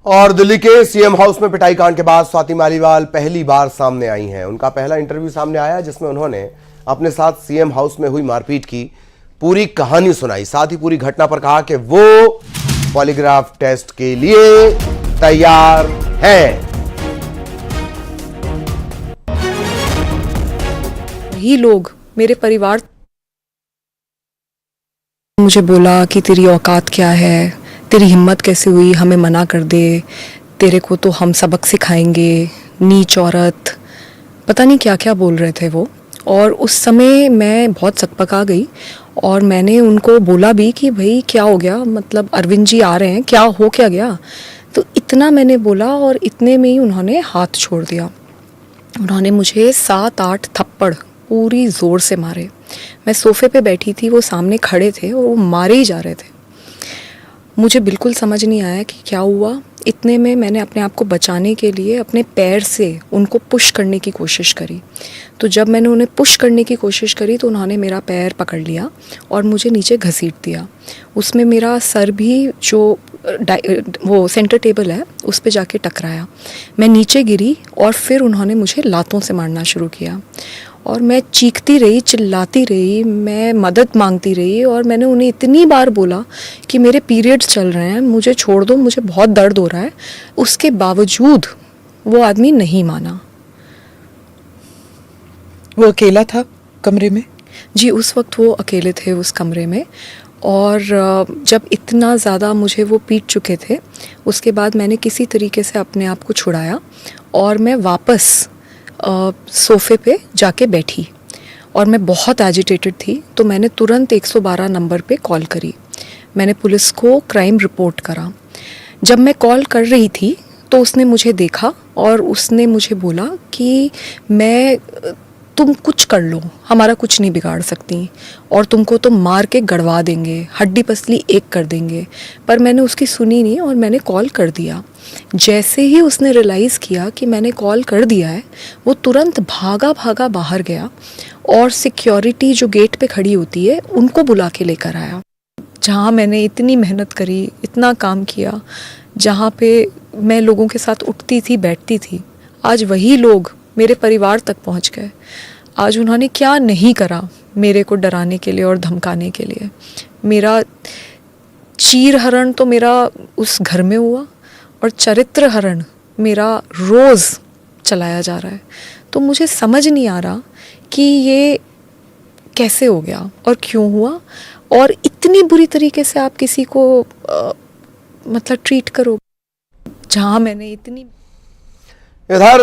और दिल्ली के CM house में पिटाई कांड के बाद स्वाति मालीवाल पहली बार सामने आई हैं। उनका पहला इंटरव्यू सामने आया जिसमें उन्होंने अपने साथ सीएम हाउस में हुई मारपीट की पूरी कहानी सुनाई। साथ ही पूरी घटना पर कहा कि वो पॉलीग्राफ टेस्ट के लिए तैयार है। ही लोग मेरे परिवार मुझे बोला कि तेरी औकात क्या है, तेरी हिम्मत कैसे हुई हमें मना कर दे, तेरे को तो हम सबक सिखाएंगे, नीच औरत, पता नहीं क्या क्या बोल रहे थे वो। और उस समय मैं बहुत सकपका गई और मैंने उनको बोला भी कि भाई क्या हो गया, मतलब अरविंद जी आ रहे हैं, क्या हो क्या गया। तो इतना मैंने बोला और इतने में ही उन्होंने हाथ छोड़ दिया। उन्होंने मुझे 7-8 थप्पड़ पूरी ज़ोर से मारे। मैं सोफ़े पे बैठी थी, वो सामने खड़े थे और वो मारे ही जा रहे थे। मुझे बिल्कुल समझ नहीं आया कि क्या हुआ। इतने में मैंने अपने आप को बचाने के लिए अपने पैर से उनको पुश करने की कोशिश करी। तो जब मैंने उन्हें पुश करने की कोशिश करी तो उन्होंने मेरा पैर पकड़ लिया और मुझे नीचे घसीट दिया। उसमें मेरा सर भी जो वो सेंटर टेबल है उस पे जाके टकराया। मैं नीचे गिरी और फिर उन्होंने मुझे लातों से मारना शुरू किया और मैं चीखती रही, चिल्लाती रही, मैं मदद मांगती रही और मैंने उन्हें इतनी बार बोला कि मेरे पीरियड्स चल रहे हैं, मुझे छोड़ दो, मुझे बहुत दर्द हो रहा है। उसके बावजूद वो आदमी नहीं माना। वो अकेला था कमरे में? जी, उस वक्त वो अकेले थे उस कमरे में। और जब इतना ज़्यादा मुझे वो पीट चुके थे, उसके बाद मैंने किसी तरीके से अपने आप को छुड़ाया और मैं वापस सोफ़े पे जाके बैठी और मैं बहुत एजिटेटेड थी। तो मैंने तुरंत 112 नंबर पे कॉल करी। मैंने पुलिस को क्राइम रिपोर्ट करा। जब मैं कॉल कर रही थी तो उसने मुझे देखा और उसने मुझे बोला कि तुम कुछ कर लो, हमारा कुछ नहीं बिगाड़ सकती और तुमको तो मार के गड़वा देंगे, हड्डी पसली एक कर देंगे। पर मैंने उसकी सुनी नहीं और मैंने कॉल कर दिया। जैसे ही उसने रियलाइज़ किया कि मैंने कॉल कर दिया है, वो तुरंत भागा भागा बाहर गया और सिक्योरिटी जो गेट पे खड़ी होती है उनको बुला के लेकर आया। जहाँ मैंने इतनी मेहनत करी, इतना काम किया, जहाँ पे मैं लोगों के साथ उठती थी, बैठती थी, आज वही लोग मेरे परिवार तक पहुंच गए। आज उन्होंने क्या नहीं करा मेरे को डराने के लिए और धमकाने के लिए। मेरा चीरहरण तो मेरा उस घर में हुआ और चरित्र हरण मेरा रोज़ चलाया जा रहा है। तो मुझे समझ नहीं आ रहा कि ये कैसे हो गया और क्यों हुआ और इतनी बुरी तरीके से आप किसी को मतलब ट्रीट करो, जहाँ मैंने इतनी इधर